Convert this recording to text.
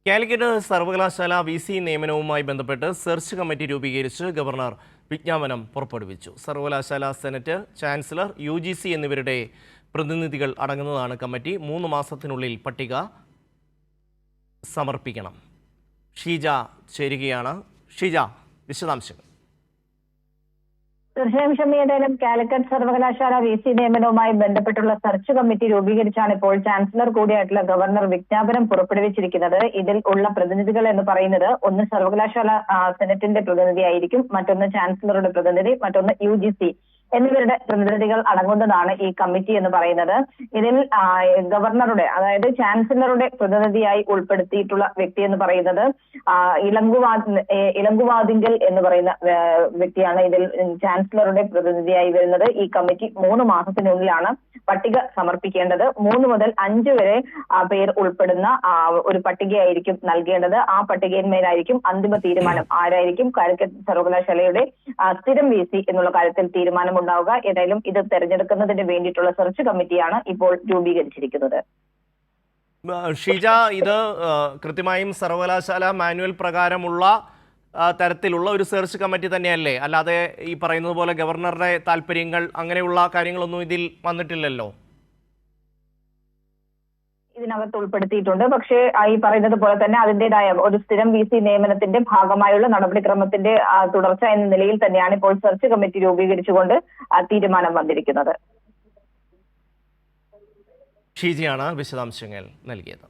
കാലിക്കറ്റ് സർവകലാശാല VC നിയമനവുമായി ബന്ധപ്പെട്ട് search committee രൂപീകരിച്ച് ഗവർണർ വിജ്ഞാപനം പുറപ്പെടുവിച്ചു. സർവകലാശാല സെനറ്റ്, ചാൻസലർ, UGC എന്നിവരുടെ പ്രതിനിധികൾ അടങ്ങുന്നതാണ് കമ്മിറ്റി. 3 മാസത്തിനുള്ളിൽ പട്ടിക സമർപ്പിക്കണം. ഷീജ ചേരുകയാണ്. ഷീജ, വിശദാംശങ്ങൾ. തീർച്ചയായും ഏതായാലും കാലിക്കറ്റ് സർവകലാശാല VC നിയമനവുമായി ബന്ധപ്പെട്ടുള്ള സെർച്ച് കമ്മിറ്റി രൂപീകരിച്ചാണ് ഇപ്പോൾ ചാൻസലർ കൂടിയായിട്ടുള്ള ഗവർണർ വിജ്ഞാപനം പുറപ്പെടുവിച്ചിരിക്കുന്നത്. ഇതിൽ ഉള്ള പ്രതിനിധികൾ എന്ന് പറയുന്നത് ഒന്ന് സർവകലാശാല സെനറ്റിന്റെ പ്രതിനിധിയായിരിക്കും, മറ്റൊന്ന് ചാൻസലറുടെ പ്രതിനിധി, മറ്റൊന്ന് UGC എന്നിവരുടെ പ്രതിനിധികൾ അടങ്ങുന്നതാണ് ഈ കമ്മിറ്റി എന്ന് പറയുന്നത്. ഇതിൽ ഗവർണറുടെ, അതായത് ചാൻസലറുടെ പ്രതിനിധിയായി ഉൾപ്പെടുത്തിയിട്ടുള്ള വ്യക്തി എന്ന് പറയുന്നത് ഇലങ്കുവാതിങ്കൽ എന്ന് പറയുന്ന വ്യക്തിയാണ് ഇതിൽ ചാൻസലറുടെ പ്രതിനിധിയായി വരുന്നത്. ഈ കമ്മിറ്റി 3 മാസത്തിനുള്ളിലാണ് പട്ടിക സമർപ്പിക്കേണ്ടത്. 3 മുതൽ 5 വരെ പേർ ഉൾപ്പെടുന്ന ഒരു പട്ടികയായിരിക്കും നൽകേണ്ടത്. ആ പട്ടികയിന്മേലായിരിക്കും അന്തിമ തീരുമാനം ആരായിരിക്കും കാലിക്കറ്റ് സർവകലാശാലയുടെ സ്ഥിരം VC എന്നുള്ള കാര്യത്തിൽ തീരുമാനമുണ്ടാവുക. ഏതായാലും ഇത് തെരഞ്ഞെടുക്കുന്നതിന് വേണ്ടിയിട്ടുള്ള സെർച്ച് കമ്മിറ്റിയാണ് ഇപ്പോൾ രൂപീകരിച്ചിരിക്കുന്നത്. ഷീജ, ഇത് കൃത്യമായും സർവകലാശാല മാനുവൽ പ്രകാരമുള്ള തരത്തിലുള്ള ഒരു സെർച്ച് കമ്മിറ്റി തന്നെയല്ലേ? അല്ലാതെ ഈ പറയുന്നത് പോലെ ഗവർണറുടെ താല്പര്യങ്ങൾ അങ്ങനെയുള്ള കാര്യങ്ങളൊന്നും ഇതിൽ വന്നിട്ടില്ലല്ലോ. ഇതിനകത്ത് ഉൾപ്പെടുത്തിയിട്ടുണ്ട്. പക്ഷേ ഈ പറയുന്നത് പോലെ തന്നെ അതിന്റേതായ ഒരു സ്ഥിരം VC നിയമനത്തിന്റെ ഭാഗമായുള്ള നടപടിക്രമത്തിന്റെ തുടർച്ച എന്ന നിലയിൽ തന്നെയാണ് ഇപ്പോൾ സെർച്ച് കമ്മിറ്റി രൂപീകരിച്ചുകൊണ്ട് തീരുമാനം വന്നിരിക്കുന്നത്. ഷീജയാണ് വിശദാംശങ്ങൾ നൽകിയത്.